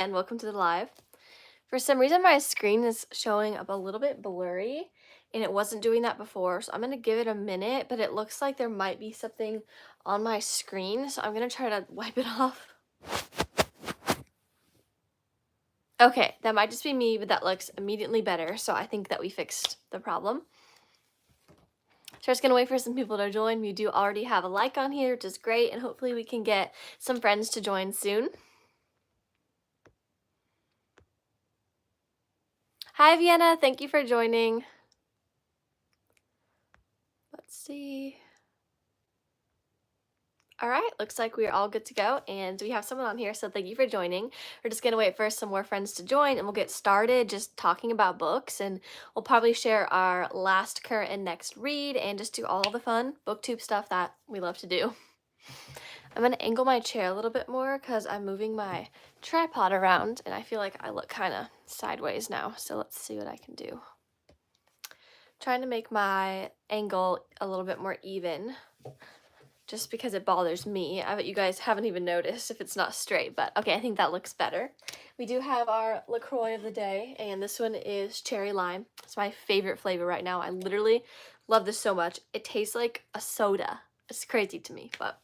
and welcome to the live. For some reason, my screen is showing up a little bit blurry, and it wasn't doing that before, so I'm going to give it a minute, but it looks like there might be something on my screen, so I'm going to try to wipe it off. Okay, that might just be me, but that looks immediately better, so I think that we fixed the problem. So I'm just going to wait for some people to join. We do already have a like on here, which is great, and hopefully we can get some friends to join soon. Hi, Vienna. Thank you for joining. Let's see. All right, looks like we're all good to go, and we have someone on here, so thank you for joining. We're just going to wait for some more friends to join, and we'll get started just talking about books, and we'll probably share our last, current, and next read, and just do all the fun booktube stuff that we love to do. I'm going to angle my chair a little bit more because I'm moving my tripod around, and I feel like I look kind of sideways now, so let's see what I can do. Trying to make my angle a little bit more even, just because it bothers me. I bet you guys haven't even noticed if it's not straight, but okay, I think that looks better. We do have our LaCroix of the day, and this one is cherry lime. It's my favorite flavor right now. I literally love this so much. It tastes like a soda. It's crazy to me, but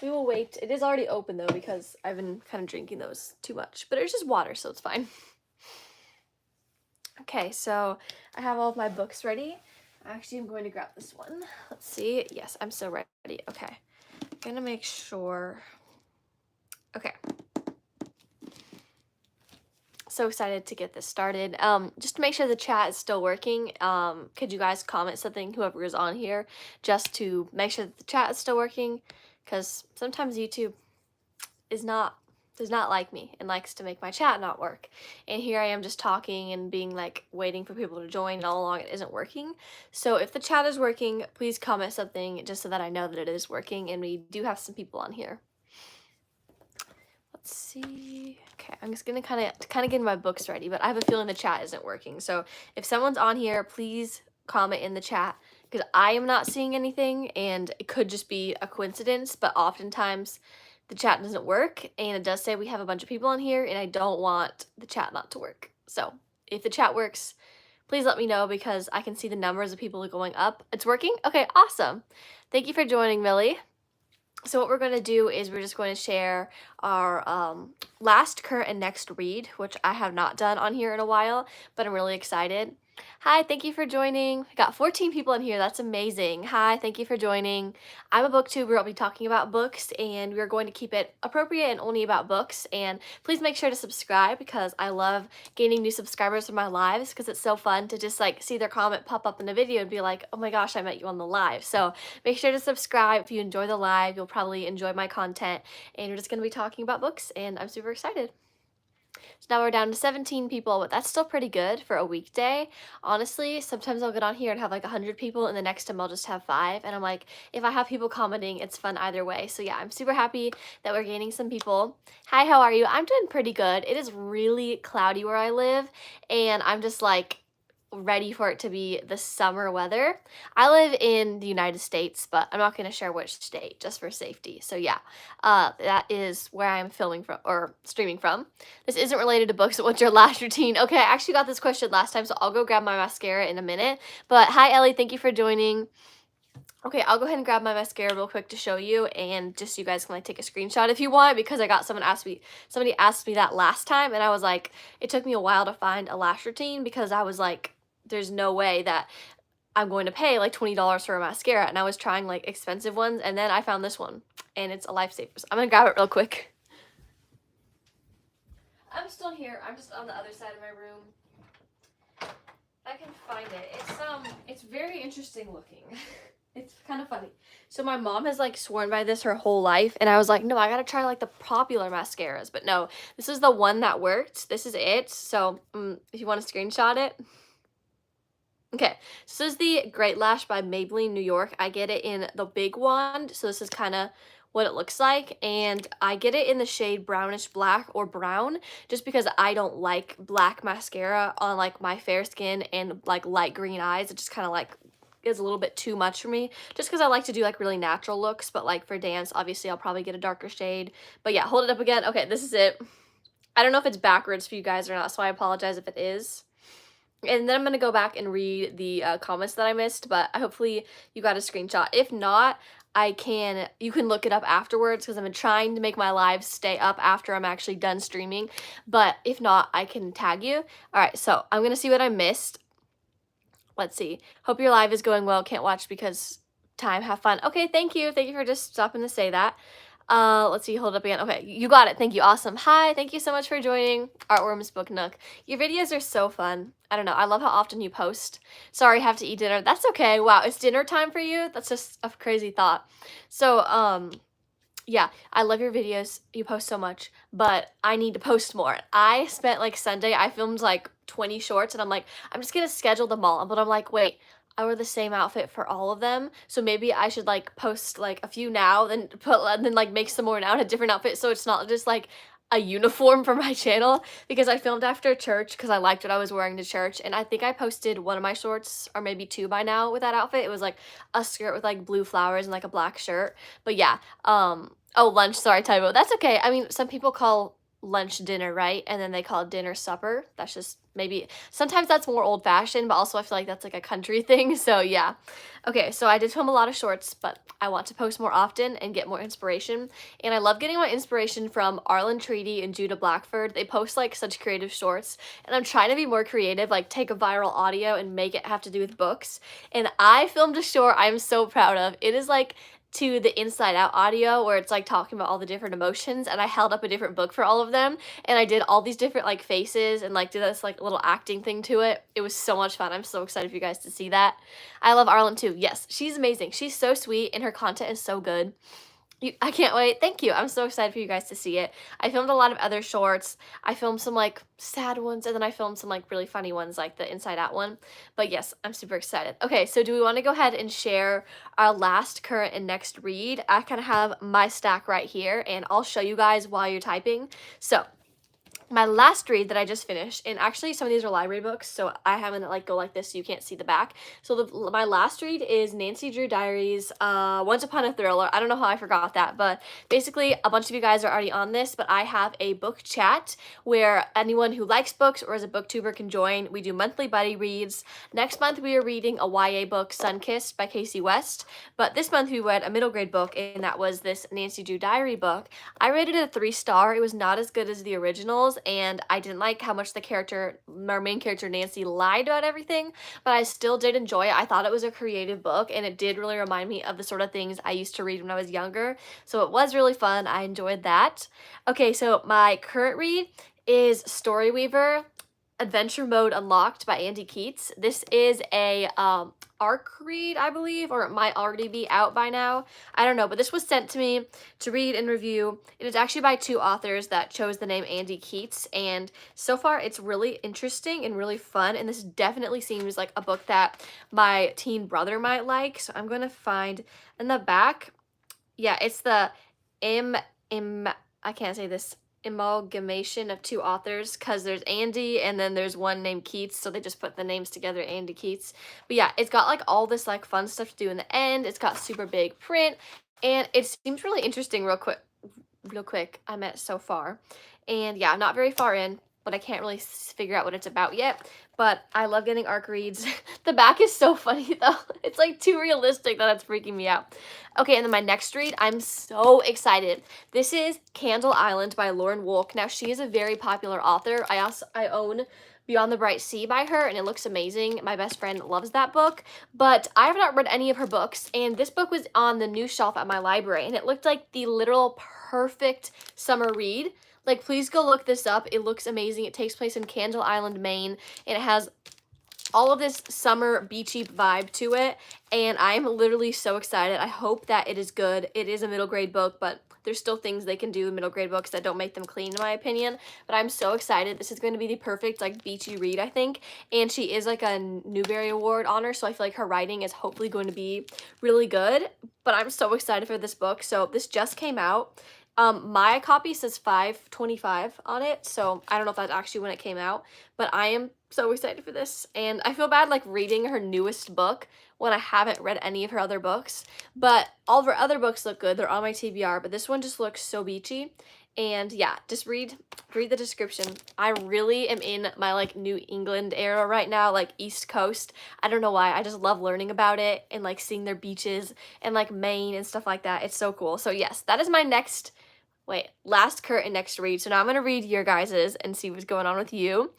we will wait. It is already open though because I've been kind of drinking those too much, but it's just water, so it's fine. Okay, so I have all of my books ready. Actually, I'm going to grab this one. Let's see. Yes, I'm so ready. Okay. I'm gonna make sure. Okay. So excited to get this started. Just to make sure the chat is still working, could you guys comment something, whoever is on here, just to make sure that the chat is still working? Because sometimes YouTube does not like me and likes to make my chat not work. And here I am just talking and being like waiting for people to join, and all along it isn't working. So if the chat is working, please comment something just so that I know that it is working, and we do have some people on here. Let's see. Okay, I'm just gonna kind of get my books ready, but I have a feeling the chat isn't working. So if someone's on here, please comment in the chat, because I am not seeing anything, and it could just be a coincidence, but oftentimes the chat doesn't work, and it does say we have a bunch of people on here, and I don't want the chat not to work. So if the chat works, please let me know, because I can see the numbers of people going up. It's working? Okay, awesome. Thank you for joining, Millie. So what we're going to do is we're just going to share our last, current, and next read, which I have not done on here in a while, but I'm really excited. Hi, thank you for joining. We got 14 people in here. That's amazing. Hi, thank you for joining. I'm a booktuber. I'll be talking about books, and we're going to keep it appropriate and only about books. And please make sure to subscribe, because I love gaining new subscribers for my lives, because it's so fun to just like see their comment pop up in the video and be like, oh my gosh, I met you on the live. So make sure to subscribe. If you enjoy the live, you'll probably enjoy my content, and we're just going to be talking about books, and I'm super excited. So now we're down to 17 people, but that's still pretty good for a weekday. Honestly, sometimes I'll get on here and have like 100 people, and the next time I'll just have 5. And I'm like, if I have people commenting, it's fun either way. So yeah, I'm super happy that we're gaining some people. Hi, how are you? I'm doing pretty good. It is really cloudy where I live, and I'm just like ready for it to be the summer weather. I live in the United States, but I'm not going to share which state just for safety. So yeah, that is where I'm filming from or streaming from. This isn't related to books. What's your last routine? Okay, I actually got this question last time, so I'll go grab my mascara in a minute. But hi, Ellie. Thank you for joining. Okay, I'll go ahead and grab my mascara real quick to show you, and just you guys can like take a screenshot if you want, because I got somebody asked me that last time, and I was like, it took me a while to find a lash routine, because I was like, there's no way that I'm going to pay like $20 for a mascara, and I was trying like expensive ones, and then I found this one, and it's a lifesaver. So I'm gonna grab it real quick. I'm still here. I'm just on the other side of my room. I can find it. It's very interesting looking. It's kind of funny. So my mom has like sworn by this her whole life, and I was like, no, I gotta try like the popular mascaras. But no, this is the one that worked. This is it. So if you want to screenshot it. Okay, so this is the Great Lash by Maybelline New York. I get it in the big wand, so this is kind of what it looks like, and I get it in the shade brownish black or brown, just because I don't like black mascara on like my fair skin and like light green eyes. It just kind of like is a little bit too much for me, just because I like to do like really natural looks, but like for dance, obviously I'll probably get a darker shade. But yeah, hold it up again. Okay, this is it. I don't know if it's backwards for you guys or not, so I apologize if it is. And then I'm gonna go back and read the comments that I missed, but hopefully you got a screenshot. If not, you can look it up afterwards because I'm trying to make my lives stay up after I'm actually done streaming. But if not, I can tag you. All right, so I'm gonna see what I missed. Let's see. Hope your live is going well. Can't watch because time. Have fun. Okay, thank you. Thank you for just stopping to say that. Let's see, hold up again. Okay, you got it. Thank you. Awesome. Hi, thank you so much for joining Artworms Book Nook. Your videos are so fun. I don't know. I love how often you post. Sorry, have to eat dinner. That's okay. Wow, it's dinner time for you? That's just a crazy thought. So, yeah, I love your videos. You post so much, but I need to post more. I spent like Sunday, I filmed like 20 shorts and I'm like, I'm just gonna schedule them all. But I'm like, wait, I wear the same outfit for all of them. So maybe I should like post like a few now, then like make some more now in a different outfit. So it's not just like a uniform for my channel because I filmed after church because I liked what I was wearing to church. And I think I posted one of my shorts or maybe two by now with that outfit. It was like a skirt with like blue flowers and like a black shirt. But yeah, oh, lunch, sorry, typo. That's okay. I mean, some people call lunch dinner, right? And then they call dinner supper. That's just maybe, sometimes that's more old fashioned, but also I feel like that's like a country thing. So yeah. Okay, so I did film a lot of shorts, but I want to post more often and get more inspiration. And I love getting my inspiration from Arlen Treaty and Judah Blackford. They post like such creative shorts, and I'm trying to be more creative, like take a viral audio and make it have to do with books. And I filmed a short I'm so proud of. It is like to the Inside Out audio where it's like talking about all the different emotions, and I held up a different book for all of them, and I did all these different like faces and like did this like little acting thing to it. It was so much fun. I'm so excited for you guys to see that. I love Arlen too. Yes, she's amazing. She's so sweet and her content is so good. I can't wait. Thank you. I'm so excited for you guys to see it. I filmed a lot of other shorts. I filmed some like sad ones, and then I filmed some like really funny ones like the Inside Out one. But yes, I'm super excited. Okay, so do we want to go ahead and share our last, current, and next read? I kind of have my stack right here, and I'll show you guys while you're typing. So my last read that I just finished, and actually some of these are library books, so I haven't like go like this so you can't see the back. So my last read is Nancy Drew Diaries, Once Upon a Thriller. I don't know how I forgot that, but basically a bunch of you guys are already on this, but I have a book chat where anyone who likes books or is a booktuber can join. We do monthly buddy reads. Next month we are reading a YA book, Sunkissed by Casey West, but this month we read a middle grade book, and that was this Nancy Drew Diary book. I rated it a 3-star. It was not as good as the originals, and I didn't like how much our main character Nancy lied about everything, but I still did enjoy it. I thought it was a creative book, and it did really remind me of the sort of things I used to read when I was younger, so it was really fun. I enjoyed that. Okay, so my current read is Story Weaver, Adventure Mode Unlocked by Andy Keats. This is a ARC read, I believe, or it might already be out by now. I don't know, but this was sent to me to read and review. It is actually by 2 authors that chose the name Andy Keats, and so far it's really interesting and really fun, and this definitely seems like a book that my teen brother might like. So I'm going to find in the back, yeah, it's the I can't say this, amalgamation of 2 authors, because there's Andy and then there's one named Keats, so they just put the names together, Andy Keats. But yeah, it's got like all this like fun stuff to do in the end. It's got super big print, and it seems really interesting. Real quick, I'm at so far, and yeah, I'm not very far in, but I can't really figure out what it's about yet. But I love getting ARC reads. The back is so funny though. It's like too realistic that it's freaking me out. Okay, and then my next read, I'm so excited. This is Candle Island by Lauren Wolk. Now, she is a very popular author. I own Beyond the Bright Sea by her, and it looks amazing. My best friend loves that book, but I have not read any of her books, and this book was on the new shelf at my library, and it looked like the literal perfect summer read. Like, please go look this up. It looks amazing. It takes place in Candle Island, Maine, and it has all of this summer beachy vibe to it, and I'm literally so excited. I hope that it is good. It is a middle grade book, but there's still things they can do in middle grade books that don't make them clean, in my opinion. But I'm so excited. This is going to be the perfect like beachy read, I think. And she is like a Newbery Award honor, so I feel like her writing is hopefully going to be really good. But I'm so excited for this book. So this just came out. My copy says 5/25 on it, so I don't know if that's actually when it came out, but I am so excited for this, and I feel bad like reading her newest book when I haven't read any of her other books, but all of her other books look good. They're on my TBR, but this one just looks so beachy, And yeah, just read the description. I really am in my like New England era right now, like East Coast. I don't know why. I just love learning about it and like seeing their beaches and like Maine and stuff like that. It's so cool. So yes, that is my next, last current next read. So now I'm going to read your guys's and see what's going on with you.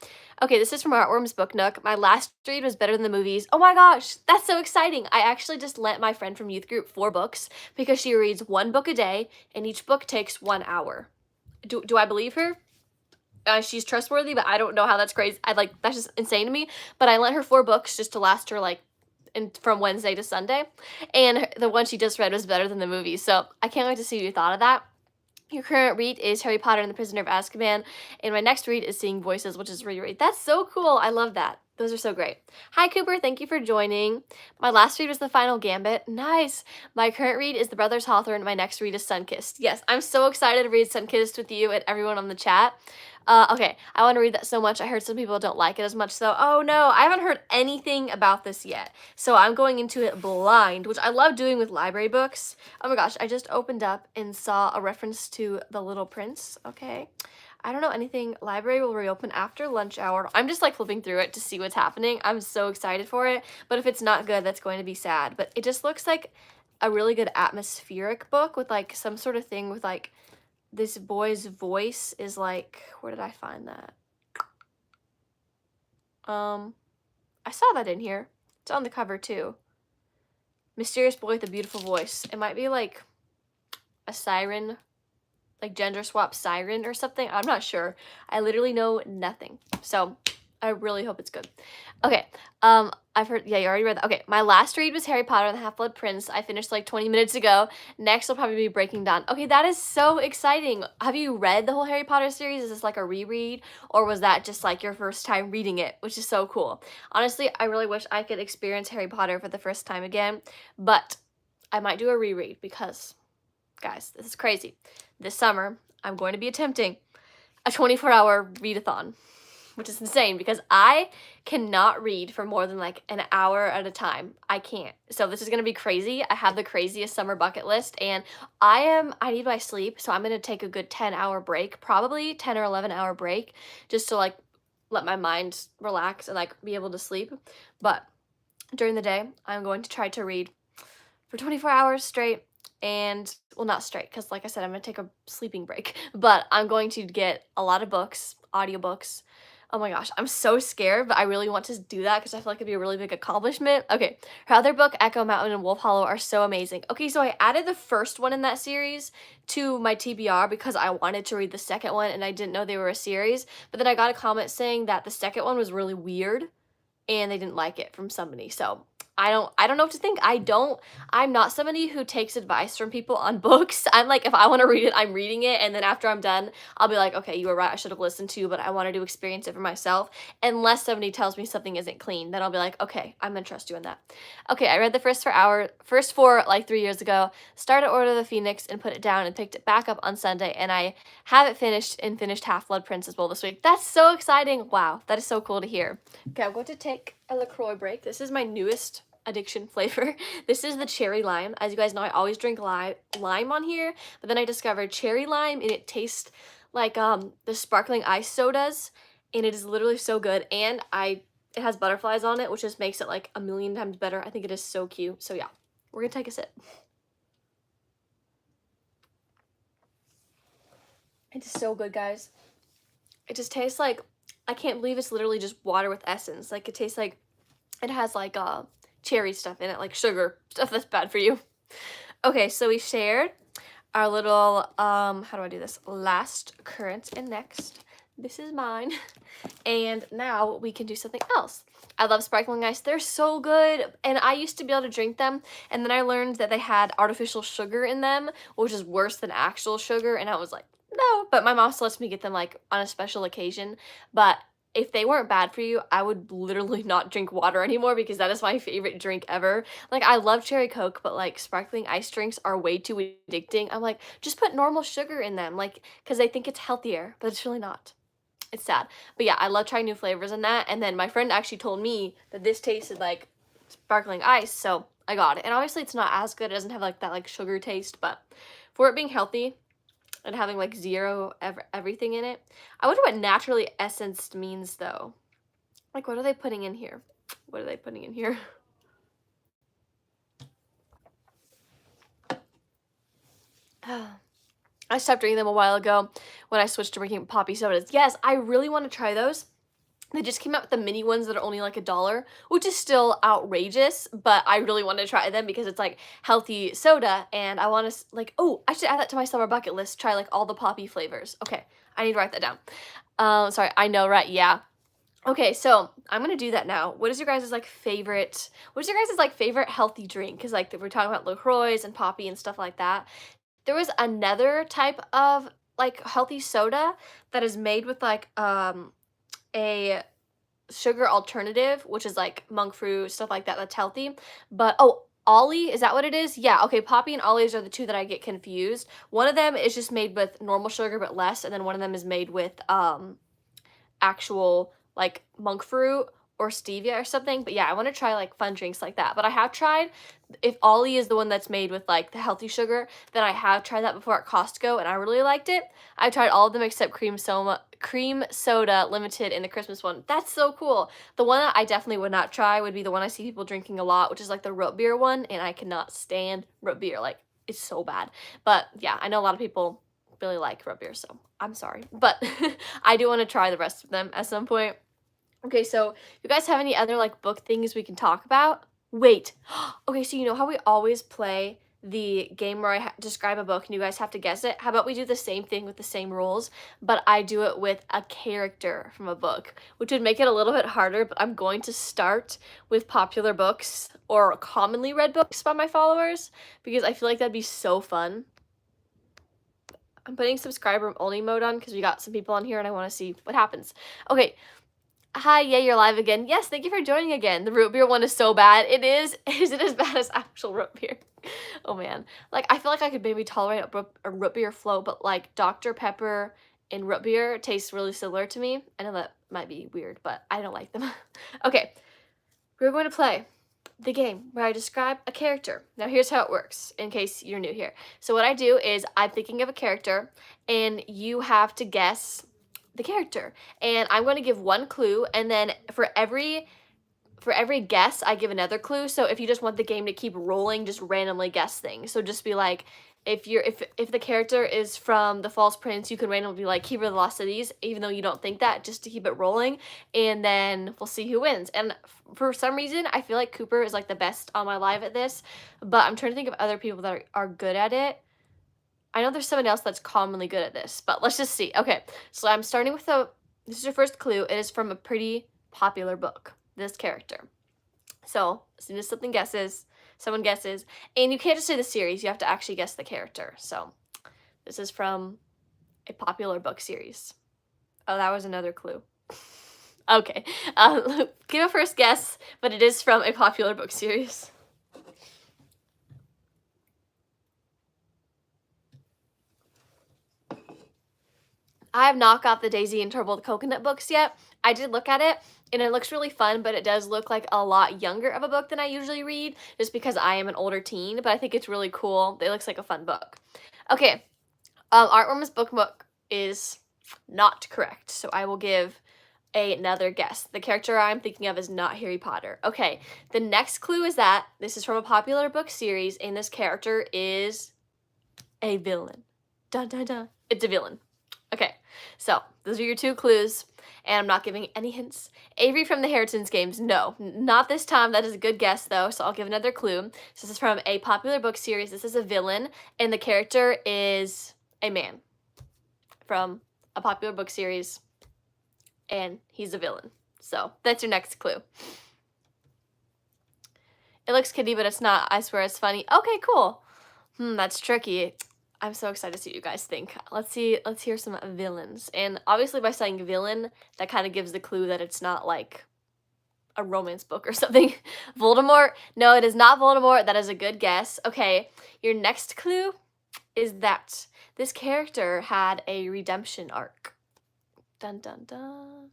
Okay, this is from Heartworm's Book Nook. My last read was better than the movies. Oh my gosh, that's so exciting. I actually just lent my friend from youth group 4 books because she reads 1 book a day and each book takes 1 hour. Do I believe her? She's trustworthy, but I don't know how that's crazy. That's just insane to me. But I lent her 4 books just to last her from Wednesday to Sunday, and the one she just read was better than the movie. So I can't wait to see what you thought of that. Your current read is Harry Potter and the Prisoner of Azkaban, and my next read is Seeing Voices, which is reread. That's so cool. I love that. Those are so great. Hi, Cooper. Thank you for joining. My last read was The Final Gambit. Nice. My current read is The Brothers Hawthorne. My next read is Sunkissed. Yes, I'm so excited to read Sunkissed with you and everyone on the chat. Okay, I want to read that so much. I heard some people don't like it as much, so oh no, I haven't heard anything about this yet. So I'm going into it blind, which I love doing with library books. Oh my gosh, I just opened up and saw a reference to The Little Prince. Okay. I don't know anything. Library will reopen after lunch hour. I'm just like flipping through it to see what's happening. I'm so excited for it, but if it's not good, that's going to be sad. But it just looks like a really good atmospheric book with like some sort of thing with like this boy's voice is like, where did I find that? I saw that in here. It's on the cover too. Mysterious boy with a beautiful voice. It might be like a siren, like gender swap siren or something. I'm not sure. I literally know nothing. So I really hope it's good. Okay, I've heard, yeah, you already read that. Okay, my last read was Harry Potter and the Half-Blood Prince. I finished like 20 minutes ago. Next will probably be Breaking Dawn. Okay, that is so exciting. Have you read the whole Harry Potter series? Is this like a reread, or was that just like your first time reading it, which is so cool? Honestly, I really wish I could experience Harry Potter for the first time again, but I might do a reread because, guys, this is crazy. This summer, I'm going to be attempting a 24-hour readathon, which is insane because I cannot read for more than like an hour at a time. I can't. So this is going to be crazy. I have the craziest summer bucket list, and I need my sleep, so I'm going to take a good 10-hour break, probably 10 or 11-hour break, just to like let my mind relax and like be able to sleep. But during the day, I'm going to try to read for 24 hours straight. And, well, not straight, because like I said, I'm going to take a sleeping break. But I'm going to get a lot of books, audiobooks. Oh my gosh, I'm so scared, but I really want to do that because I feel like it'd be a really big accomplishment. Okay, her other book, Echo Mountain and Wolf Hollow, are so amazing. Okay, so I added the first one in that series to my TBR because I wanted to read the second one and I didn't know they were a series. But then I got a comment saying that the second one was really weird and they didn't like it from somebody. So I don't know what to think. I'm not somebody who takes advice from people on books. I'm like, if I want to read it, I'm reading it, and then after I'm done, I'll be like, okay, you were right, I should have listened to you, but I wanted to experience it for myself. Unless somebody tells me something isn't clean, then I'll be like, okay, I'm gonna trust you in that. Okay, I read the first four like 3 years ago, started Order of the Phoenix and put it down and picked it back up on Sunday, and I have it finished Half-Blood Prince as well this week. That's so exciting. Wow, that is so cool to hear. Okay, I'm going to take a LaCroix break. This is my newest addiction flavor. This is the cherry lime. As you guys know, I always drink lime on here, but then I discovered cherry lime and it tastes like the sparkling ice sodas, and it is literally so good. And it has butterflies on it, which just makes it like a million times better. I think it is so cute. So yeah, we're gonna take a sip. It is so good, guys. It just tastes like, I can't believe it's literally just water with essence. Like it tastes like it has like cherry stuff in it, like sugar, stuff that's bad for you. Okay, so we shared our little, how do I do this? Last, current, and next. This is mine. And now we can do something else. I love sparkling ice. They're so good. And I used to be able to drink them. And then I learned that they had artificial sugar in them, which is worse than actual sugar. And I was like, no. But my mom still lets me get them like on a special occasion. But if they weren't bad for you, I would literally not drink water anymore because that is my favorite drink ever. Like, I love cherry Coke, but like sparkling ice drinks are way too addicting. I'm like, just put normal sugar in them, like, because I think it's healthier, but it's really not. It's sad. But yeah, I love trying new flavors in that. And then my friend actually told me that this tasted like sparkling ice, so I got it. And obviously it's not as good. It doesn't have like that like sugar taste, but for it being healthy, and having like zero everything in it. I wonder what naturally essenced means though. Like, what are they putting in here? What are they putting in here? I stopped drinking them a while ago when I switched to drinking poppy sodas. Yes, I really want to try those. They just came out with the mini ones that are only like $1, which is still outrageous, but I really want to try them because it's like healthy soda, and I want to like, oh, I should add that to my summer bucket list, try like all the poppy flavors. Okay, I need to write that down. Sorry, I know, right? Yeah. Okay, so I'm gonna do that now. What is your guys' like favorite, what is your guys' like favorite healthy drink? Because like we're talking about LaCroix and poppy and stuff like that. There was another type of like healthy soda that is made with like a sugar alternative, which is like monk fruit, stuff like that, that's healthy. But oh, Ollie, is that what it is? Yeah, okay, Poppy and Ollie's are the two that I get confused. One of them is just made with normal sugar but less, and then one of them is made with actual like monk fruit or stevia or something. But yeah, I want to try like fun drinks like that. But I have tried, if Ollie is the one that's made with like the healthy sugar, then I have tried that before at Costco and I really liked it. I tried all of them except cream soda limited in the Christmas one. That's so cool. The one that I definitely would not try would be the one I see people drinking a lot, which is like the root beer one, and I cannot stand root beer. Like, it's so bad. But yeah, I know a lot of people really like root beer, so I'm sorry. But I do want to try the rest of them at some point. Okay, so you guys have any other like book things we can talk about? Wait. Okay, so you know how we always play the game where I describe a book and you guys have to guess it? How about we do the same thing with the same rules, but I do it with a character from a book, which would make it a little bit harder, but I'm going to start with popular books or commonly read books by my followers because I feel like that'd be so fun. I'm putting subscriber only mode on because we got some people on here and I want to see what happens. Okay. Hi, yeah, you're live again. Yes, thank you for joining again. The root beer one is so bad. It is. Is it as bad as actual root beer? Oh man. Like, I feel like I could maybe tolerate a root beer float, but like Dr. Pepper and root beer tastes really similar to me. I know that might be weird, but I don't like them. Okay, we're going to play the game where I describe a character. Now here's how it works in case you're new here. So what I do is I'm thinking of a character and you have to guess the character. And I'm going to give one clue, and then for every guess I give another clue. So if you just want the game to keep rolling, just randomly guess things. So just be like, if the character is from The False Prince, you can randomly be like Keeper of the Lost Cities, even though you don't think that, just to keep it rolling, and then we'll see who wins. And for some reason I feel like Cooper is like the best on my live at this, but I'm trying to think of other people that are good at it. I know there's someone else that's commonly good at this, but let's just see. Okay, so I'm starting with this is your first clue. It is from a pretty popular book, this character. So as soon as someone guesses, and you can't just say the series, you have to actually guess the character. So this is from a popular book series. Oh, that was another clue. Okay, give a first guess, but it is from a popular book series. I have not got the Daisy and Turbo the Coconut books yet. I did look at it, and it looks really fun, but it does look like a lot younger of a book than I usually read, just because I am an older teen, but I think it's really cool. It looks like a fun book. Okay, Artworm's BookNook is not correct, so I will give another guess. The character I'm thinking of is not Harry Potter. Okay, the next clue is that this is from a popular book series, and this character is a villain. Dun dun dun. It's a villain. Okay, so those are your two clues, and I'm not giving any hints. Avery from the Inheritance Games, no, not this time. That is a good guess, though, so I'll give another clue. So this is from a popular book series. This is a villain, and the character is a man from a popular book series, and he's a villain. So that's your next clue. It looks kiddie, but it's not. I swear it's funny. Okay, cool. That's tricky. I'm so excited to see what you guys think. Let's hear some villains. And obviously by saying villain, that kind of gives the clue that it's not like a romance book or something. Voldemort? No, it is not Voldemort. That is a good guess. Okay, your next clue is that this character had a redemption arc. Dun dun dun.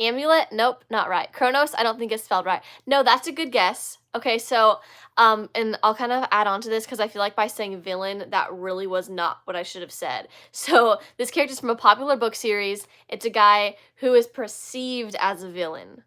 Amulet? Nope, not right. Kronos, I don't think it's spelled right. No, that's a good guess. Okay, so, and I'll kind of add on to this because I feel like by saying villain, that really was not what I should have said. So, this character's from a popular book series. It's a guy who is perceived as a villain.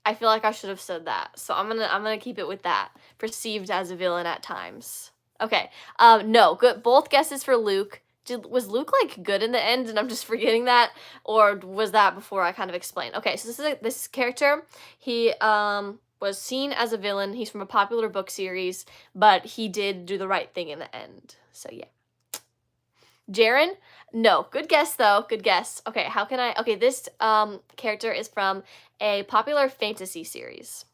I feel like I should have said that. So I'm gonna keep it with that. Perceived as a villain at times. Okay. No, good. Both guesses for Luke. Was Luke like good in the end and I'm just forgetting that? Or was that before I kind of explained? Okay, so this character, he was seen as a villain. He's from a popular book series, but he did do the right thing in the end. So yeah. Jaren? No. Good guess though. Good guess. Okay, how can I okay, this character is from a popular fantasy series.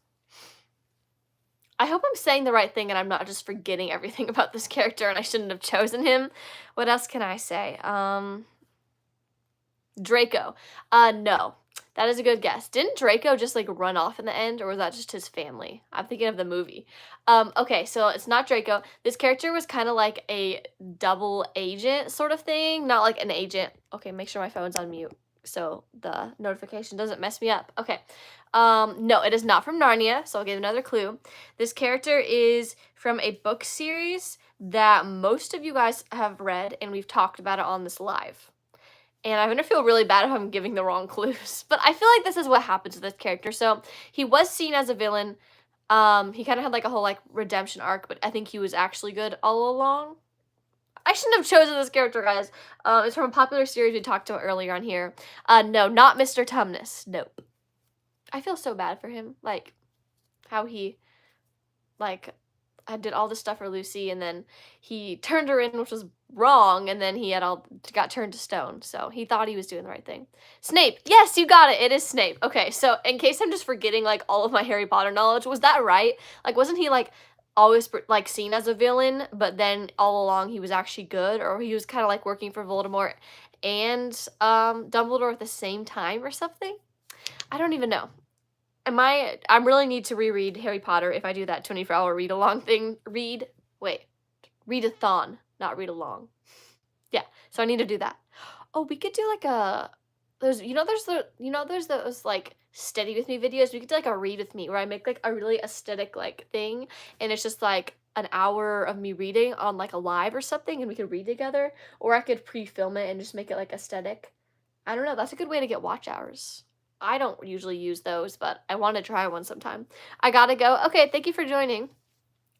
I hope I'm saying the right thing and I'm not just forgetting everything about this character and I shouldn't have chosen him. What else can I say? Draco. No. That is a good guess. Didn't Draco just like run off in the end or was that just his family? I'm thinking of the movie. Okay, so it's not Draco. This character was kind of like a double agent sort of thing, not like an agent. Okay, make sure my phone's on mute so the notification doesn't mess me up. Okay. No, it is not from Narnia, so I'll give another clue. This character is from a book series that most of you guys have read and we've talked about it on this live. And I'm gonna feel really bad if I'm giving the wrong clues. But I feel like this is what happens to this character. So he was seen as a villain. He kind of had like a whole like redemption arc, but I think he was actually good all along. I shouldn't have chosen this character, guys. It's from a popular series we talked about earlier on here. No, not Mr. Tumnus. Nope. I feel so bad for him. Like, how he, like, I did all this stuff for Lucy, and then he turned her in, which was wrong, and then he got turned to stone. So he thought he was doing the right thing. Snape. Yes, you got it. It is Snape. Okay, so in case I'm just forgetting like all of my Harry Potter knowledge, was that right? Like, wasn't he like always like seen as a villain, but then all along he was actually good, or he was kind of like working for Voldemort and Dumbledore at the same time or something? I don't even know. I really need to reread Harry Potter if I do that 24-hour read-along thing. Read-a-thon, not read-along. Yeah, so I need to do that. Oh, we could do like there's those like study with me videos. We could do like a read with me where I make like a really aesthetic like thing and it's just like an hour of me reading on like a live or something and we could read together. Or I could pre-film it and just make it like aesthetic. I don't know, that's a good way to get watch hours. I don't usually use those, but I want to try one sometime. I gotta go. Okay, thank you for joining.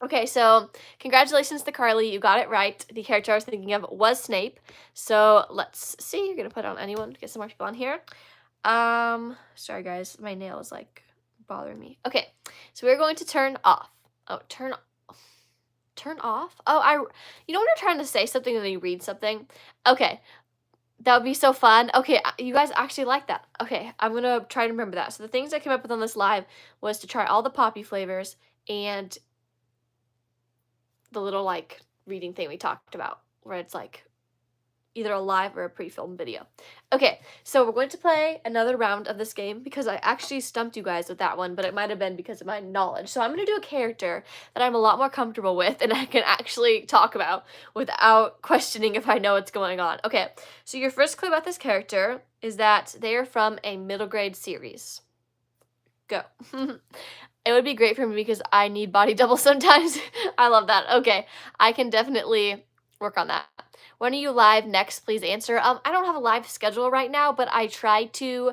Okay, so congratulations to Carly. You got it right. The character I was thinking of was Snape. So let's see. You're gonna put on anyone to get some more people on here. Sorry guys, my nail is like bothering me. Okay, so we're going to turn off. Oh, turn off? Oh, you know when you're trying to say something and then you read something? Okay, that would be so fun. Okay, you guys actually like that. Okay, I'm gonna try to remember that. So the things I came up with on this live was to try all the poppy flavors and the little like reading thing we talked about where it's like either a live or a pre-filmed video. Okay, so we're going to play another round of this game because I actually stumped you guys with that one, but it might have been because of my knowledge. So I'm going to do a character that I'm a lot more comfortable with and I can actually talk about without questioning if I know what's going on. Okay, so your first clue about this character is that they are from a middle grade series. Go. It would be great for me because I need body double sometimes. I love that. Okay, I can definitely work on that. When are you live next? Please answer. I don't have a live schedule right now, but I try to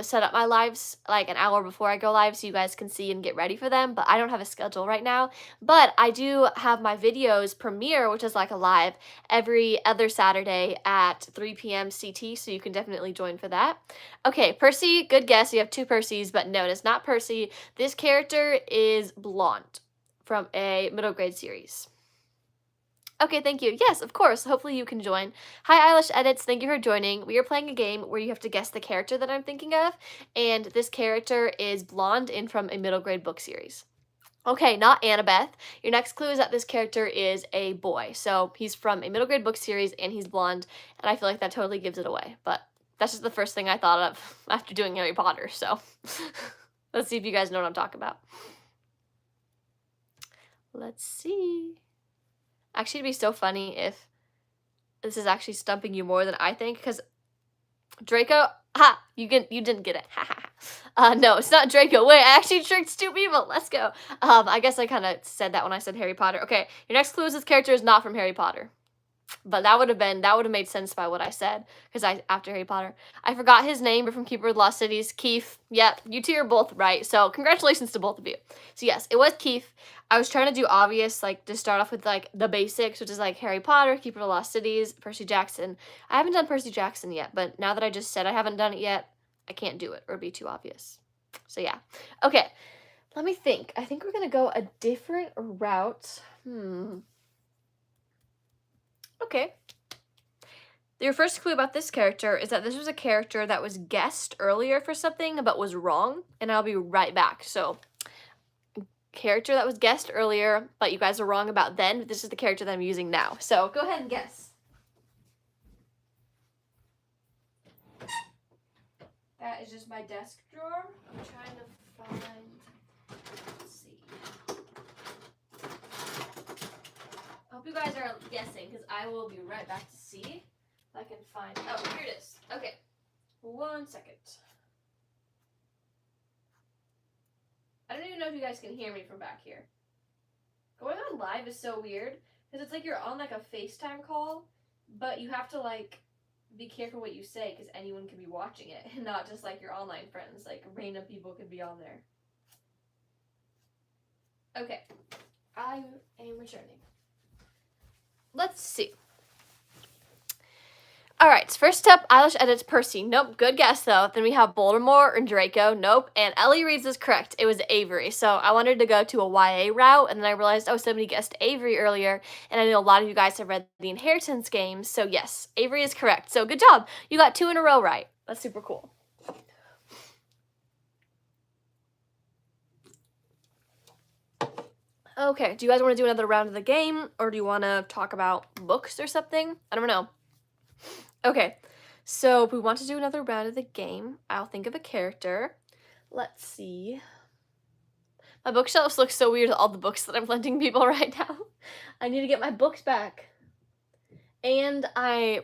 set up my lives like an hour before I go live so you guys can see and get ready for them, but I don't have a schedule right now. But I do have my videos premiere, which is like a live, every other Saturday at 3 p.m. CT, so you can definitely join for that. Okay, Percy, good guess. You have two Percys, but no, it is not Percy. This character is blonde from a middle grade series. Okay, thank you. Yes, of course. Hopefully you can join. Hi, Eilish Edits. Thank you for joining. We are playing a game where you have to guess the character that I'm thinking of, and this character is blonde and from a middle grade book series. Okay, not Annabeth. Your next clue is that this character is a boy. So he's from a middle grade book series and he's blonde, and I feel like that totally gives it away. But that's just the first thing I thought of after doing Harry Potter, so let's see if you guys know what I'm talking about. Let's see. Actually, it'd be so funny if this is actually stumping you more than I think, because Draco, Ha! You didn't get it. Ha ha ha. No, it's not Draco. Wait, I actually tricked two people. Let's go. I guess I kind of said that when I said Harry Potter. Okay, your next clue is this character is not from Harry Potter. But that would have made sense by what I said, because after Harry Potter. I forgot his name, but from Keeper of the Lost Cities, Keith. Yep, you two are both right, so congratulations to both of you. So yes, it was Keith. I was trying to do obvious, like, to start off with, like, the basics, which is, like, Harry Potter, Keeper of the Lost Cities, Percy Jackson. I haven't done Percy Jackson yet, but now that I just said I haven't done it yet, I can't do it, or it'd be too obvious. So yeah. Okay, let me think. I think we're gonna go a different route. Okay. Your first clue about this character is that this was a character that was guessed earlier for something but was wrong, and I'll be right back. So, character that was guessed earlier, but you guys are wrong about then, but this is the character that I'm using now. So, go ahead and guess. That is just my desk drawer. I'm trying to find, let's see. I hope you guys are guessing, because I will be right back to see if I can find, oh, here it is. Okay, 1 second. I don't even know if you guys can hear me from back here. Going on live is so weird, because it's like you're on like a FaceTime call, but you have to like be careful what you say, because anyone could be watching it, and not just like your online friends, like random people could be on there. Okay, I am returning. Let's see. All right, first up, Eilish edits Percy. Nope, good guess though. Then we have Voldemort and Draco. Nope, and Ellie reads is correct. It was Avery. So I wanted to go to a YA route, and then I realized, oh, somebody guessed Avery earlier, and I know a lot of you guys have read the Inheritance games. So yes, Avery is correct. So good job. You got 2 in a row right. That's super cool. Okay, do you guys want to do another round of the game, or do you want to talk about books or something? I don't know. Okay, so if we want to do another round of the game, I'll think of a character. Let's see. My bookshelves look so weird with all the books that I'm lending people right now. I need to get my books back. And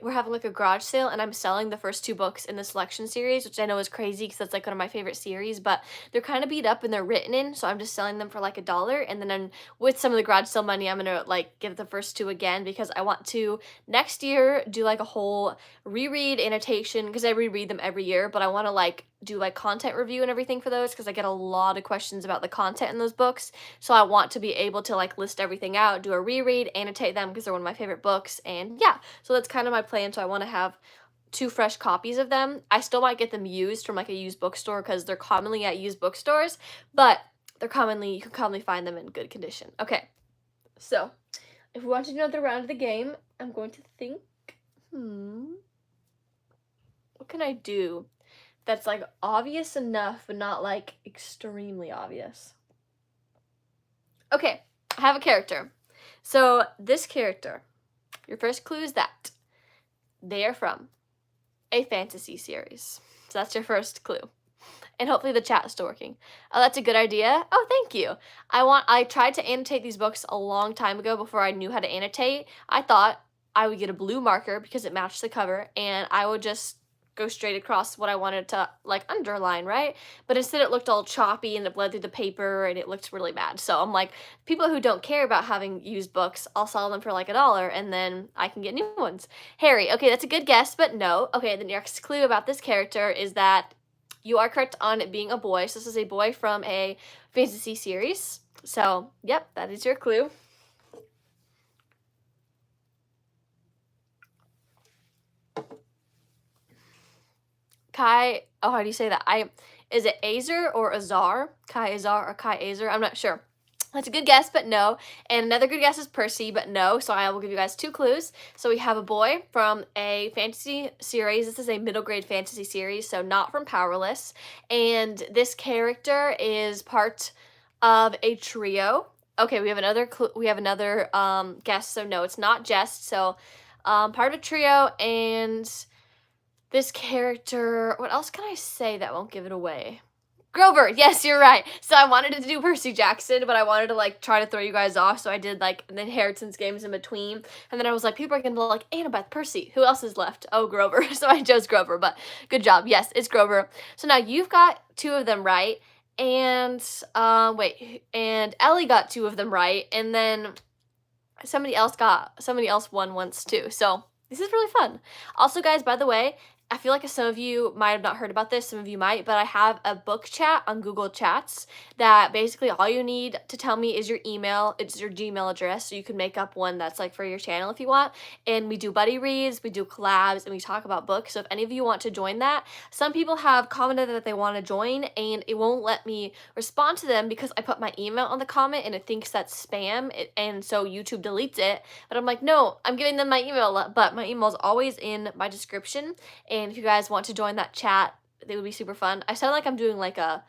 we're having like a garage sale, and I'm selling the first 2 books in the selection series, which I know is crazy because that's like one of my favorite series, but they're kind of beat up and they're written in, so I'm just selling them for like $1. And then with some of the garage sale money, I'm gonna like give the first 2 again, because I want to next year do like a whole reread annotation, because I reread them every year, but I want to like do like content review and everything for those, because I get a lot of questions about the content in those books. So I want to be able to like list everything out, do a reread, annotate them, because they're one of my favorite books. And yeah, so that's kind of my plan. So I want to have 2 fresh copies of them. I still might get them used from like a used bookstore, because they're commonly at used bookstores, but you can commonly find them in good condition. Okay, so if we want to do another round of the game, I'm going to think, what can I do that's like obvious enough but not like extremely obvious? Okay, I have a character. So this character, your first clue is that they are from a fantasy series. So that's your first clue. And hopefully the chat is still working. Oh, that's a good idea. Oh, thank you. I tried to annotate these books a long time ago before I knew how to annotate. I thought I would get a blue marker because it matched the cover, and I would just go straight across what I wanted to like underline, right? But instead it looked all choppy and it bled through the paper and it looked really bad. So I'm like, people who don't care about having used books, I'll sell them for like $1 and then I can get new ones. Harry, okay, that's a good guess, but no. Okay, the next clue about this character is that you are correct on it being a boy. So this is a boy from a fantasy series. So, yep, that is your clue. Kai, oh, how do you say that? Is it Azar or Azar? Kai Azar or Kai Azar? I'm not sure. That's a good guess, but no. And another good guess is Percy, but no. So I will give you guys 2 clues. So we have a boy from a fantasy series. This is a middle grade fantasy series, so not from Powerless. And this character is part of a trio. Okay, we have another guess. So no, it's not Jest. So part of a trio, and this character, what else can I say that won't give it away? Grover, yes, you're right. So I wanted to do Percy Jackson, but I wanted to like try to throw you guys off, so I did like the inheritance games in between. And then I was like, people are gonna be like, Annabeth, Percy, who else is left? Oh, Grover. So I chose Grover, but good job. Yes, it's Grover. So now you've got 2 of them right, and and Ellie got 2 of them right, and then somebody else won once too. So this is really fun. Also, guys, by the way, I feel like some of you might have not heard about this, some of you might, but I have a book chat on Google Chats that basically all you need to tell me is your email. It's your Gmail address, so you can make up one that's like for your channel if you want. And we do buddy reads, we do collabs, and we talk about books. So if any of you want to join that, some people have commented that they want to join, and it won't let me respond to them because I put my email on the comment and it thinks that's spam, and so YouTube deletes it. But I'm like, no, I'm giving them my email, but my email is always in my description. And if you guys want to join that chat, it would be super fun. I sound like I'm doing like a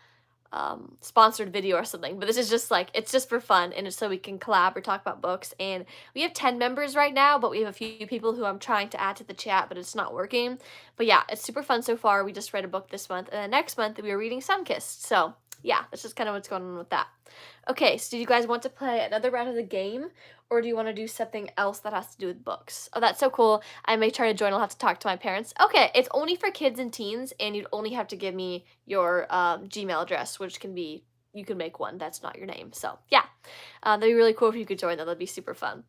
sponsored video or something, but this is just like, it's just for fun, and it's so we can collab or talk about books. And we have 10 members right now, but we have a few people who I'm trying to add to the chat, but it's not working. But yeah, it's super fun so far. We just read a book this month, and then next month we are reading Sunkissed. So yeah, that's just kind of what's going on with that. Okay, so do you guys want to play another round of the game, or do you want to do something else that has to do with books? Oh, that's so cool. I may try to join. I'll have to talk to my parents. Okay, it's only for kids and teens, and you'd only have to give me your Gmail address, which can be, you can make one that's not your name. So yeah, that'd be really cool if you could join. That'd be super fun.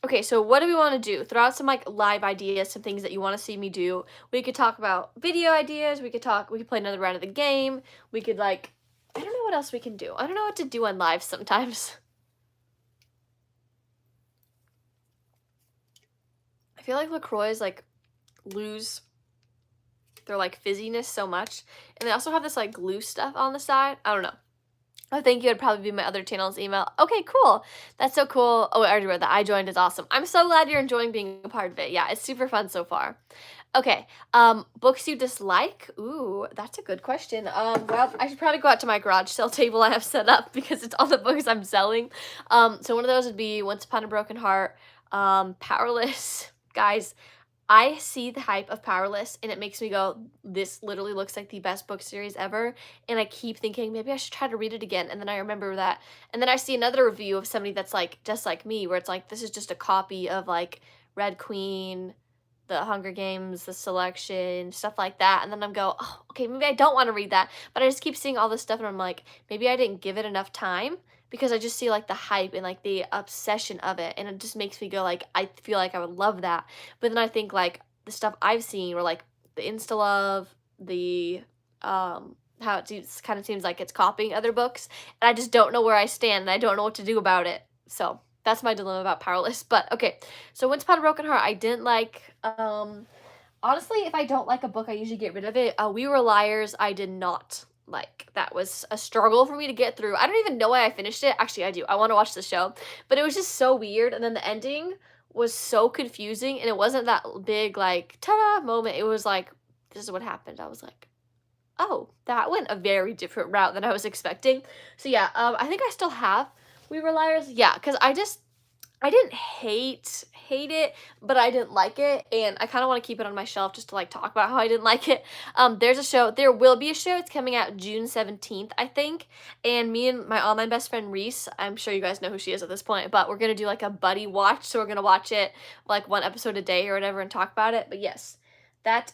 Okay, so what do we want to do? Throw out some like live ideas, some things that you want to see me do. We could talk about video ideas. We could play another round of the game. We could like, I don't know what else we can do. I don't know what to do on live sometimes. I feel like LaCroix's like lose their like fizziness so much. And they also have this like glue stuff on the side. I don't know. I think you would probably be my other channel's email. Okay, cool. That's so cool. Oh, I already read that. I joined is awesome. I'm so glad you're enjoying being a part of it. Yeah, it's super fun so far. Okay, books you dislike? Ooh, that's a good question. Well, I should probably go out to my garage sale table I have set up because it's all the books I'm selling. So one of those would be Once Upon a Broken Heart, Powerless. Guys, I see the hype of Powerless and it makes me go, this literally looks like the best book series ever. And I keep thinking, maybe I should try to read it again. And then I remember that. And then I see another review of somebody that's like, just like me, where it's like, this is just a copy of like Red Queen, the Hunger Games, the Selection, stuff like that. And then I'm go, oh, okay, maybe I don't want to read that. But I just keep seeing all this stuff and I'm like, maybe I didn't give it enough time, because I just see like the hype and like the obsession of it, and it just makes me go like, I feel like I would love that. But then I think like the stuff I've seen, or like the insta love, the how it kind of seems like it's copying other books, and I just don't know where I stand, and I don't know what to do about it. So that's my dilemma about Powerless. But okay, so Once Upon a Broken Heart I didn't like. Honestly, if I don't like a book, I usually get rid of it. We Were Liars I did not like. That was a struggle for me to get through. I don't even know why I finished it. Actually, I do. I want to watch the show. But it was just so weird. And then the ending was so confusing. And it wasn't that big, like, ta-da moment. It was like, this is what happened. I was like, oh, that went a very different route than I was expecting. So yeah, I think I still have We Were Liars. Yeah, because I didn't hate it, but I didn't like it, and I kind of want to keep it on my shelf just to like talk about how I didn't like it. There will be a show. It's coming out June 17th, I think, and me and my online best friend Reese, I'm sure you guys know who she is at this point, but we're gonna do like a buddy watch, so we're gonna watch it like one episode a day or whatever and talk about it. But yes,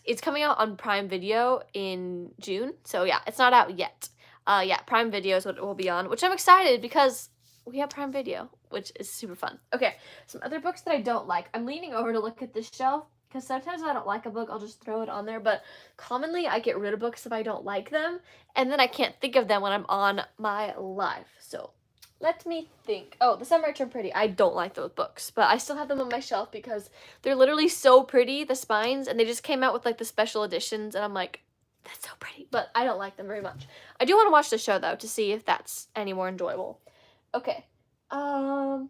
it's coming out on Prime Video in June, so yeah, it's not out yet. Yeah, Prime Video is what it will be on, which I'm excited because we have Prime Video, which is super fun. Okay, some other books that I don't like. I'm leaning over to look at this shelf because sometimes if I don't like a book, I'll just throw it on there. But commonly, I get rid of books if I don't like them, and then I can't think of them when I'm on my live. So let me think. Oh, The Summer I Turned Pretty. I don't like those books, but I still have them on my shelf because they're literally so pretty, the spines, and they just came out with like the special editions, and I'm like, that's so pretty, but I don't like them very much. I do want to watch the show though to see if that's any more enjoyable. Okay. I'm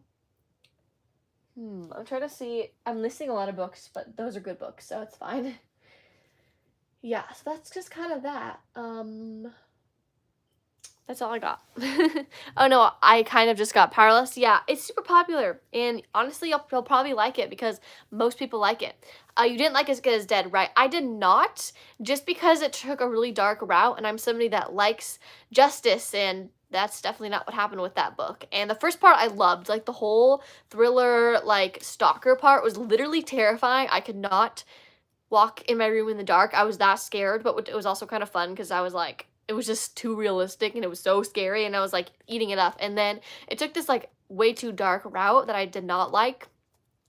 trying to see. I'm listing a lot of books, but those are good books, so it's fine. Yeah, so that's just kind of that. That's all I got. Oh no, I kind of just got Powerless. Yeah, it's super popular, and honestly, you'll probably like it because most people like it. You didn't like As Good as Dead, right? I did not, just because it took a really dark route, and I'm somebody that likes justice, and that's definitely not what happened with that book. And the first part I loved, like the whole thriller, like stalker part was literally terrifying. I could not walk in my room in the dark. I was that scared, but it was also kind of fun because I was like, it was just too realistic and it was so scary, and I was like eating it up. And then it took this like way too dark route that I did not like.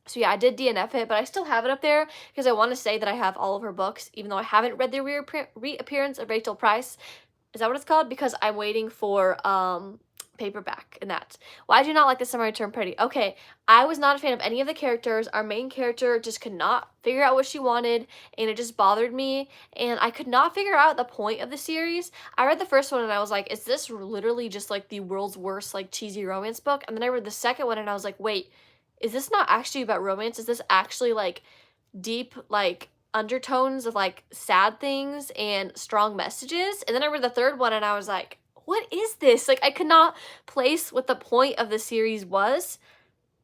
So yeah, I did DNF it, but I still have it up there because I want to say that I have all of her books, even though I haven't read the reappearance of Rachel Price. Is that what it's called? Because I'm waiting for paperback, and that. Why did you not like The Summer I Turned Pretty? Okay, I was not a fan of any of the characters. Our main character just could not figure out what she wanted, and it just bothered me, and I could not figure out the point of the series. I read the first one and I was like, is this literally just like the world's worst like cheesy romance book? And then I read the second one and I was like, wait, is this not actually about romance? Is this actually like deep like undertones of like sad things and strong messages? And then I read the third one and I was like, what is this? Like I could not place what the point of the series was.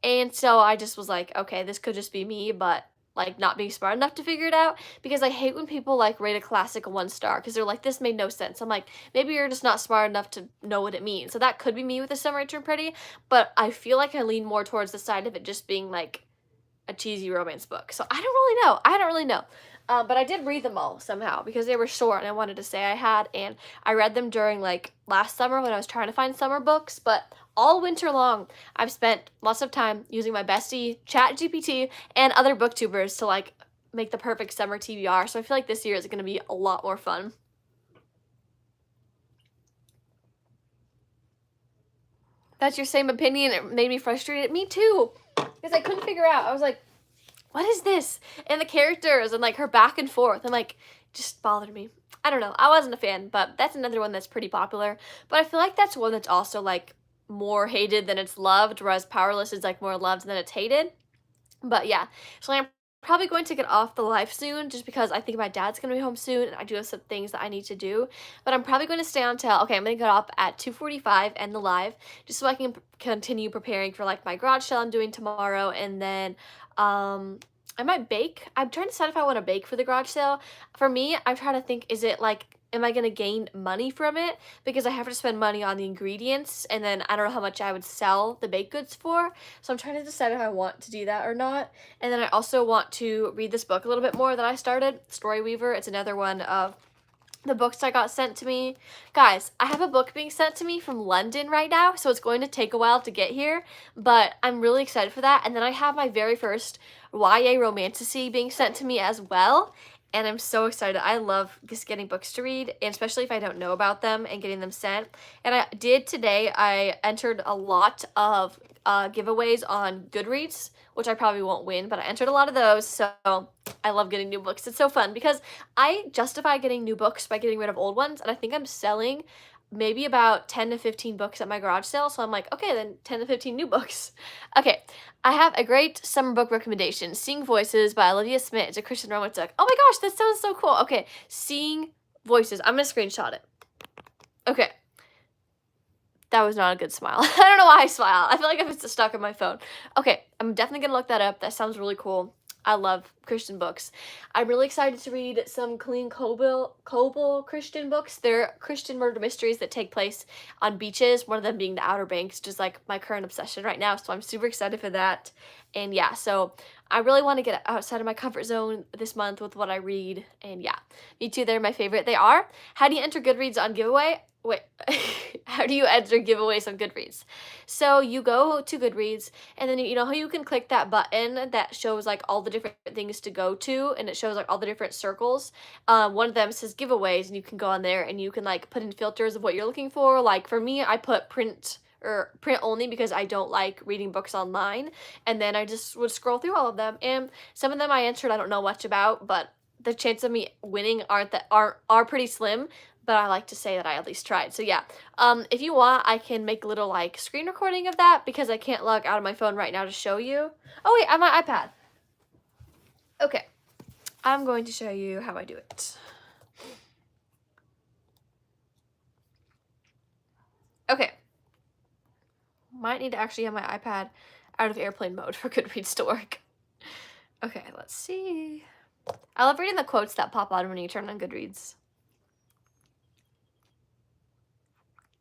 And so I just was like, okay, this could just be me, but like not being smart enough to figure it out, because I hate when people like rate a classic a 1 star because they're like, this made no sense. I'm like, maybe you're just not smart enough to know what it means. So that could be me with The Summer I Turned Pretty, but I feel like I lean more towards the side of it just being like a cheesy romance book. So I don't really know. I don't really know. But I did read them all somehow because they were short and I wanted to say I had. And I read them during like last summer when I was trying to find summer books. But all winter long, I've spent lots of time using my bestie, ChatGPT, and other booktubers to like make the perfect summer TBR. So I feel like this year is going to be a lot more fun. That's your same opinion. It made me frustrated. Me too. Because I couldn't figure out. I was like, what is this? And the characters and like her back and forth and like just bothered me. I don't know. I wasn't a fan, but that's another one that's pretty popular. But I feel like that's one that's also like more hated than it's loved, whereas Powerless is like more loved than it's hated. But yeah, so I'm probably going to get off the live soon just because I think my dad's going to be home soon and I do have some things that I need to do. But I'm probably going to stay on till, okay, I'm going to get off at 2:45 and the live just so I can continue preparing for like my garage sale I'm doing tomorrow. And then I might bake. I'm trying to decide if I want to bake for the garage sale. For me, I'm trying to think, is it like, am I going to gain money from it? Because I have to spend money on the ingredients, and then I don't know how much I would sell the baked goods for. So I'm trying to decide if I want to do that or not. And then I also want to read this book a little bit more that I started, Story Weaver. It's another one of the books I got sent to me. Guys, I have a book being sent to me from London right now, so it's going to take a while to get here, but I'm really excited for that. And then I have my very first YA romantasy being sent to me as well, and I'm so excited. I love just getting books to read, and especially if I don't know about them and getting them sent. And I did today, I entered a lot of giveaways on Goodreads, which I probably won't win, but I entered a lot of those, so I love getting new books. It's so fun because I justify getting new books by getting rid of old ones, and I think I'm selling maybe about 10 to 15 books at my garage sale, so I'm like, okay, then 10 to 15 new books. Okay, I have a great summer book recommendation, Seeing Voices by Olivia Smith. It's a Christian romance book. Oh my gosh, that sounds so cool. Okay, Seeing Voices. I'm going to screenshot it. Okay. That was not a good smile. I don't know why I smile. I feel like if it's stuck on my phone. Okay, I'm definitely going to look that up. That sounds really cool. I love Christian books. I'm really excited to read some Colleen Coble Christian books. They're Christian murder mysteries that take place on beaches, one of them being the Outer Banks, just like my current obsession right now, so I'm super excited for that. And yeah, so I really want to get outside of my comfort zone this month with what I read, and yeah, me too, they're my favorite. They are. How do you enter Goodreads on giveaway? Wait, how do you enter giveaways on Goodreads? So you go to Goodreads, and then you know how you can click that button that shows like all the different things to go to, and it shows like all the different circles. One of them says giveaways, and you can go on there and you can like put in filters of what you're looking for. Like for me, I put print only because I don't like reading books online, and then I just would scroll through all of them, and some of them I answered I don't know much about, but the chance of me winning are pretty slim, but I like to say that I at least tried. So yeah, if you want, I can make a little like screen recording of that because I can't log out of my phone right now to show you. Oh wait, on my iPad. Okay, I'm going to show you how I do it. Okay. Might need to actually have my iPad out of airplane mode for Goodreads to work. Okay, let's see. I love reading the quotes that pop out when you turn on Goodreads.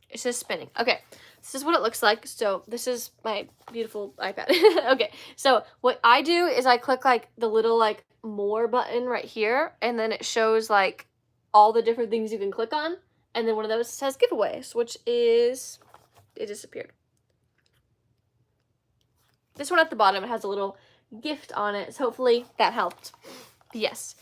It's just spinning. Okay, this is what it looks like. So this is my beautiful iPad. Okay, so what I do is I click like the little like more button right here, and then it shows like all the different things you can click on, and then one of those says giveaways, which is, it disappeared. This one at the bottom, it has a little gift on it, so hopefully that helped. Yes.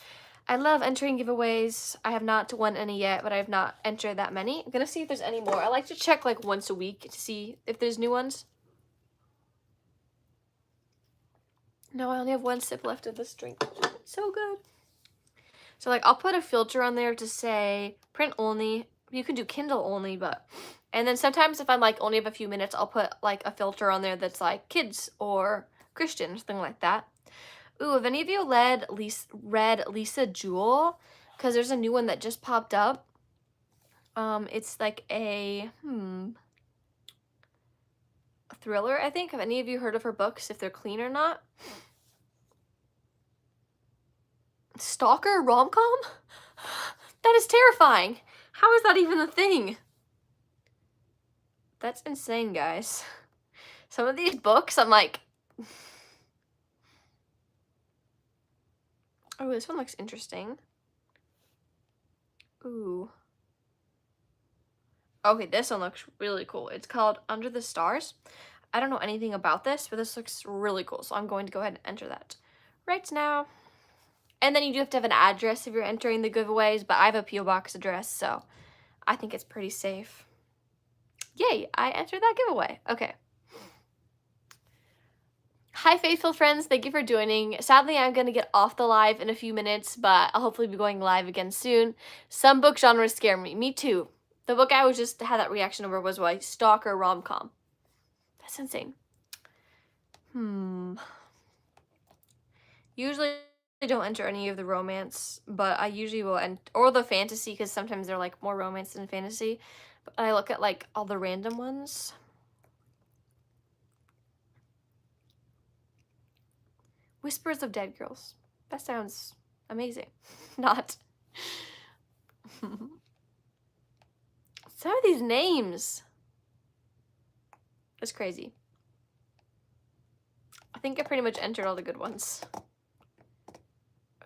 I love entering giveaways. I have not won any yet, but I have not entered that many. I'm gonna see if there's any more. I like to check like once a week to see if there's new ones. No, I only have one sip left of this drink. So good. So like I'll put a filter on there to say print only. You can do Kindle only, but, and then sometimes if I'm like only have a few minutes, I'll put like a filter on there that's like kids or Christian or something like that. Ooh, have any of you read Lisa Jewell? Because there's a new one that just popped up. It's like a thriller, I think. Have any of you heard of her books, if they're clean or not? Stalker rom-com? That is terrifying. How is that even a thing? That's insane, guys. Some of these books, I'm like... Oh, this one looks interesting. Ooh. Okay, this one looks really cool. It's called Under the Stars. I don't know anything about this, but this looks really cool. So I'm going to go ahead and enter that right now. And then you do have to have an address if you're entering the giveaways, but I have a P.O. Box address, so I think it's pretty safe. Yay, I entered that giveaway. Okay. Hi, faithful friends. Thank you for joining. Sadly, I'm going to get off the live in a few minutes, but I'll hopefully be going live again soon. Some book genres scare me. Me too. The book I was just had that reaction over was like stalker rom-com. That's insane. Usually I don't enter any of the romance, but I usually will, or the fantasy, because sometimes they're like more romance than fantasy. But I look at like all the random ones. Whispers of Dead Girls. That sounds amazing. Not. Some of these names. That's crazy. I think I pretty much entered all the good ones.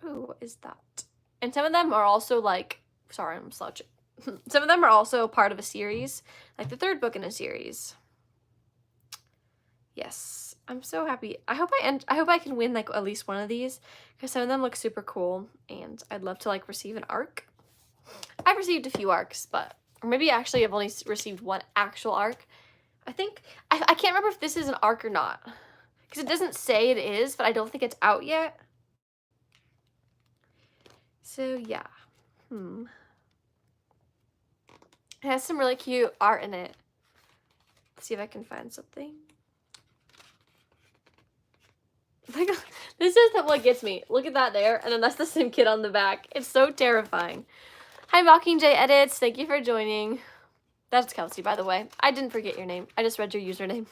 Ooh, what is that? And some of them are also like, sorry, I'm slouching. Some of them are also part of a series, like the third book in a series. Yes, I'm so happy. I hope I can win like at least one of these, because some of them look super cool, and I'd love to like receive an arc. I've received a few arcs, but, or maybe actually I've only received one actual arc. I think I can't remember if this is an arc or not, because it doesn't say it is, but I don't think it's out yet. So yeah, It has some really cute art in it. Let's see if I can find something. Like, this is what gets me. Look at that there, and then that's the same kid on the back. It's so terrifying. Hi, Mockingjay Edits. Thank you for joining. That's Kelsey, by the way. I didn't forget your name. I just read your username.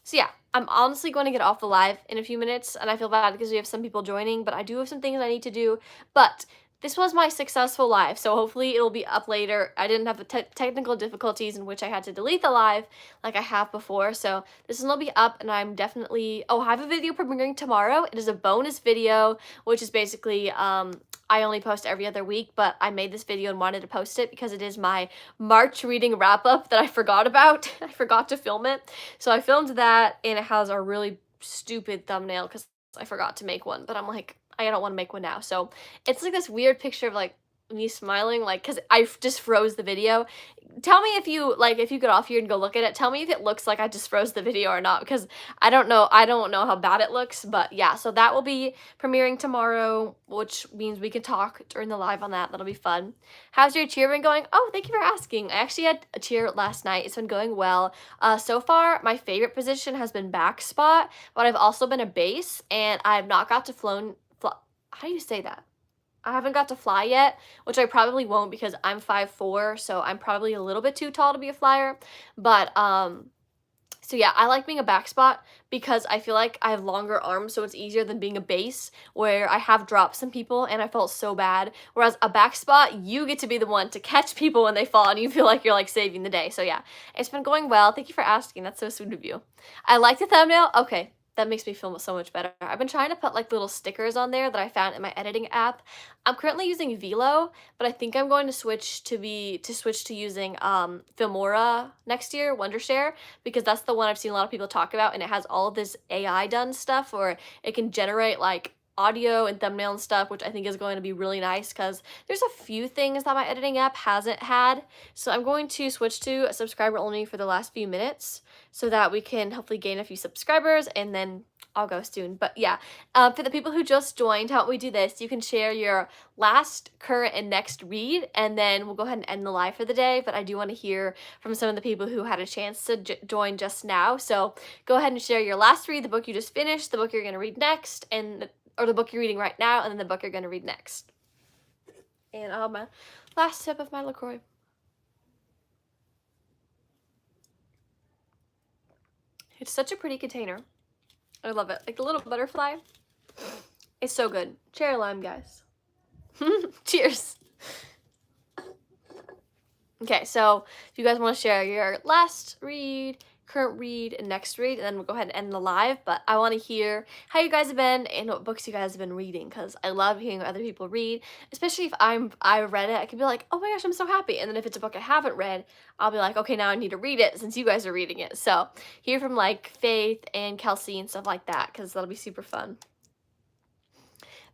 So yeah, I'm honestly going to get off the live in a few minutes, and I feel bad because we have some people joining, but I do have some things I need to do. But this was my successful live, so hopefully it'll be up later. I didn't have the technical difficulties in which I had to delete the live like I have before, so this will be up, and I'm definitely... Oh, I have a video premiering tomorrow. It is a bonus video, which is basically... I only post every other week, but I made this video and wanted to post it because it is my March reading wrap-up that I forgot about. I forgot to film it. So I filmed that, and it has a really stupid thumbnail because I forgot to make one, but I'm like, I don't want to make one now. So it's like this weird picture of like me smiling, like, because I just froze the video. Tell me if you, like, if you get off here and go look at it, tell me if it looks like I just froze the video or not, because I don't know how bad it looks. But yeah, so that will be premiering tomorrow, which means we can talk during the live on that. That'll be fun. How's your cheer been going? Oh, thank you for asking. I actually had a cheer last night. It's been going well. So far, my favorite position has been back spot, but I've also been a base, and I've not got to how do you say that? I haven't got to fly yet, which I probably won't because I'm 5'4", so I'm probably a little bit too tall to be a flyer. But so yeah, I like being a back spot because I feel like I have longer arms, so it's easier than being a base where I have dropped some people and I felt so bad. Whereas a back spot, you get to be the one to catch people when they fall and you feel like you're like saving the day. So yeah, it's been going well. Thank you for asking. That's so sweet of you. I like the thumbnail. Okay. That makes me feel so much better. I've been trying to put like little stickers on there that I found in my editing app. I'm currently using Velo, but I think I'm going to switch to using Filmora next year, Wondershare, because that's the one I've seen a lot of people talk about, and it has all of this AI done stuff where it can generate like audio and thumbnail and stuff, which I think is going to be really nice because there's a few things that my editing app hasn't had. So I'm going to switch to a subscriber only for the last few minutes so that we can hopefully gain a few subscribers, and then I'll go soon. But yeah, for the people who just joined, how we do this, you can share your last, current, and next read, and then we'll go ahead and end the live for the day. But I do want to hear from some of the people who had a chance to join just now. So go ahead and share your last read, the book you just finished, the book you're going to read next, or the book you're reading right now, and then the book you're going to read next. And I'll have my last sip of my LaCroix. It's such a pretty container. I love it. Like the little butterfly. It's so good. Cherry lime, guys. Cheers. Okay, so if you guys want to share your last read, current read, and next read, and then we'll go ahead and end the live. But I want to hear how you guys have been and what books you guys have been reading, because I love hearing what other people read, especially if I read it. I can be like, oh my gosh, I'm so happy. And then if it's a book I haven't read, I'll be like, okay, now I need to read it since you guys are reading it. So hear from like Faith and Kelsey and stuff like that, because that'll be super fun.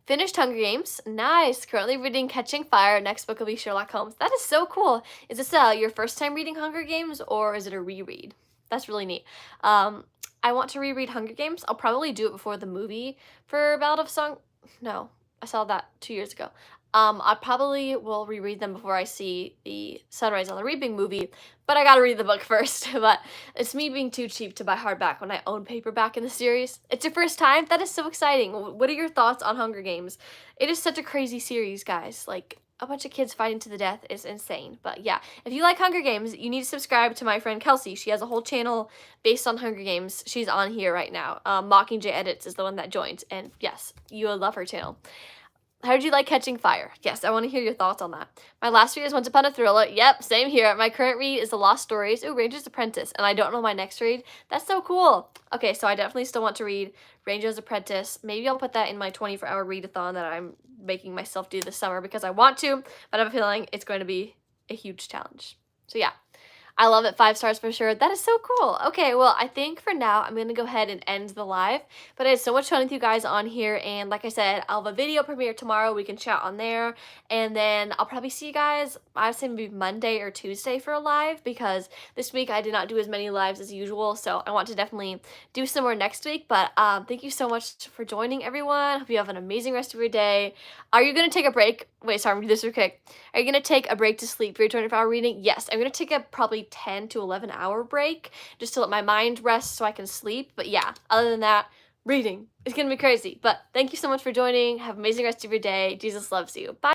Finished Hunger Games. Nice. Currently reading Catching Fire. Next book will be Sherlock Holmes. That is so cool. Is this your first time reading Hunger Games, or is it a reread? That's really neat. I want to reread Hunger Games. I'll probably do it before the movie for Ballad of Song. No, I saw that 2 years ago. I probably will reread them before I see the Sunrise on the Reaping movie, but I gotta read the book first. But it's me being too cheap to buy hardback when I own paperback in the series. It's your first time? That is so exciting. What are your thoughts on Hunger Games? It is such a crazy series, guys. Like, a bunch of kids fighting to the death is insane. But yeah, if you like Hunger Games, you need to subscribe to my friend Kelsey. She has a whole channel based on Hunger Games. She's on here right now. Mockingjay Edits is the one that joined, and yes, you will love her channel. How did you like Catching Fire? Yes, I want to hear your thoughts on that. My last read is Once Upon a Thriller. Yep, same here. My current read is The Lost Stories. Ooh, Ranger's Apprentice. And I don't know my next read. That's so cool. Okay, so I definitely still want to read Ranger's Apprentice. Maybe I'll put that in my 24-hour readathon that I'm making myself do this summer because I want to, but I have a feeling it's going to be a huge challenge. So yeah. I love it. 5 stars for sure. That is so cool. Okay, well, I think for now, I'm going to go ahead and end the live. But I had so much fun with you guys on here. And like I said, I'll have a video premiere tomorrow. We can chat on there. And then I'll probably see you guys, I'd say maybe Monday or Tuesday for a live. Because this week I did not do as many lives as usual. So I want to definitely do some more next week. But thank you so much for joining, everyone. Hope you have an amazing rest of your day. Are you going to take a break? Wait, sorry, I'm going to do this real quick. Are you going to take a break to sleep for your 24-hour reading? Yes, I'm going to take a probably 10 to 11 hour break just to let my mind rest so I can sleep. But yeah, other than that, reading is going to be crazy. But thank you so much for joining. Have an amazing rest of your day. Jesus loves you. Bye.